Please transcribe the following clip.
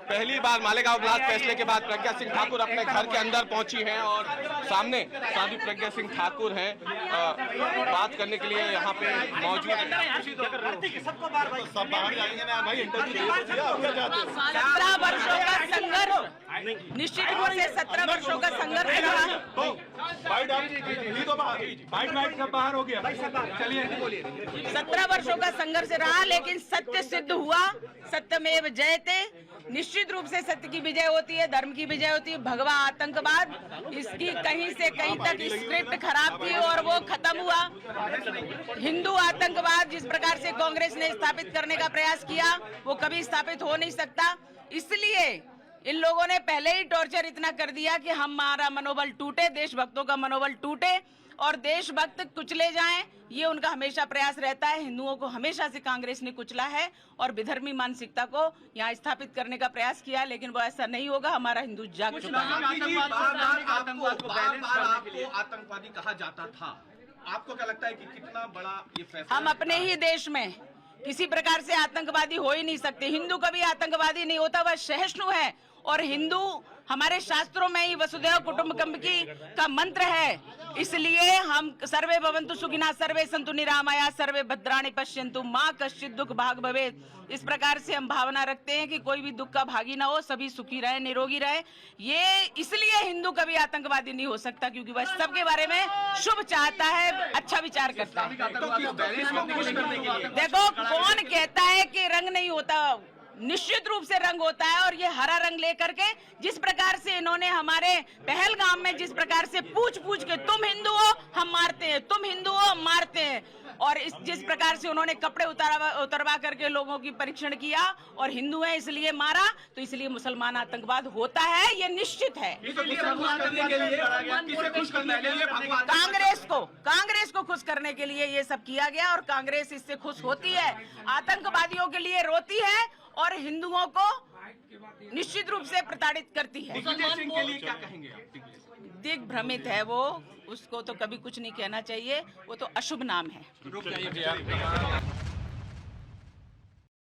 पहली बार मालेगांव ब्लास्ट फैसले के बाद प्रज्ञा सिंह ठाकुर अपने घर के अंदर पहुंची हैं और सामने साध्वी प्रज्ञा सिंह ठाकुर हैं, बात करने के लिए यहाँ पे मौजूद हैं। 17 वर्षों का संघर्ष, निश्चित रूप से 17 वर्षों का संघर्ष रहा। बाहर हो गया, चलिए 17 वर्षों का संघर्ष रहा, लेकिन सत्य सिद्ध हुआ। सत्यमेव जयते। निश्चित रूप से सत्य की विजय होती है, धर्म की विजय होती है। भगवा आतंकवाद, इसकी कहीं से कहीं तक स्क्रिप्ट खराब थी और वो खत्म हुआ। हिंदू आतंकवाद जिस प्रकार से कांग्रेस ने स्थापित करने का प्रयास किया, वो कभी स्थापित हो नहीं सकता। इसलिए इन लोगों ने पहले ही टॉर्चर इतना कर दिया कि हमारा मनोबल टूटे, देशभक्तों का मनोबल टूटे और देशभक्त कुचले जाएं, ये उनका हमेशा प्रयास रहता है। हिंदुओं को हमेशा से कांग्रेस ने कुचला है और विधर्मी मानसिकता को यहाँ स्थापित करने का प्रयास किया, लेकिन वो ऐसा नहीं होगा। हमारा हिंदू जाग चुका है। आतंकवादी कहा जाता था, आपको क्या लगता है कि कितना बड़ा ये फैसला? हम अपने ही देश में किसी प्रकार से आतंकवादी हो ही नहीं सकते। हिंदू कभी आतंकवादी नहीं होता, वह सहिष्णु है। और हिंदू हमारे शास्त्रों में ही वसुधैव कुटुंबकम का मंत्र है। इसलिए हम सर्वे भवन्तु सुखिनः, सर्वे सन्तु निरामया, सर्वे भद्राणि पश्यन्तु मां कश्चित् दुःख भाग भवेत्। इस प्रकार से हम भावना रखते हैं कि कोई भी दुख का भागी ना हो, सभी सुखी रहे, निरोगी रहे। ये इसलिए हिंदू कभी आतंकवादी नहीं हो सकता, क्योंकि वह सबके बारे में शुभ चाहता है, अच्छा विचार करता है। देखो, कौन कहता है कि रंग नहीं होता? निश्चित रूप से रंग होता है। और ये हरा रंग लेकर के जिस प्रकार से इन्होंने हमारे पहलगाम में जिस प्रकार से पूछ पूछ के तुम हिंदू हो हम मारते हैं, तुम हिंदू हो हम मारते हैं, और जिस प्रकार से उन्होंने कपड़े उतरवा करके लोगों की परीक्षण किया और हिंदू है इसलिए मारा, तो इसलिए मुसलमान आतंकवाद होता है, ये निश्चित है। कांग्रेस को खुश करने के लिए ये सब किया गया और कांग्रेस इससे खुश होती है। आतंकवादियों के लिए रोती है और हिंदुओं को निश्चित रूप से प्रताड़ित करती है। दिग्विजय सिंह के लिए क्या कहेंगे आप? दिग्भ्रमित है वो, उसको तो कभी कुछ नहीं कहना चाहिए, वो तो अशुभ नाम है। रुक जाइए भैया।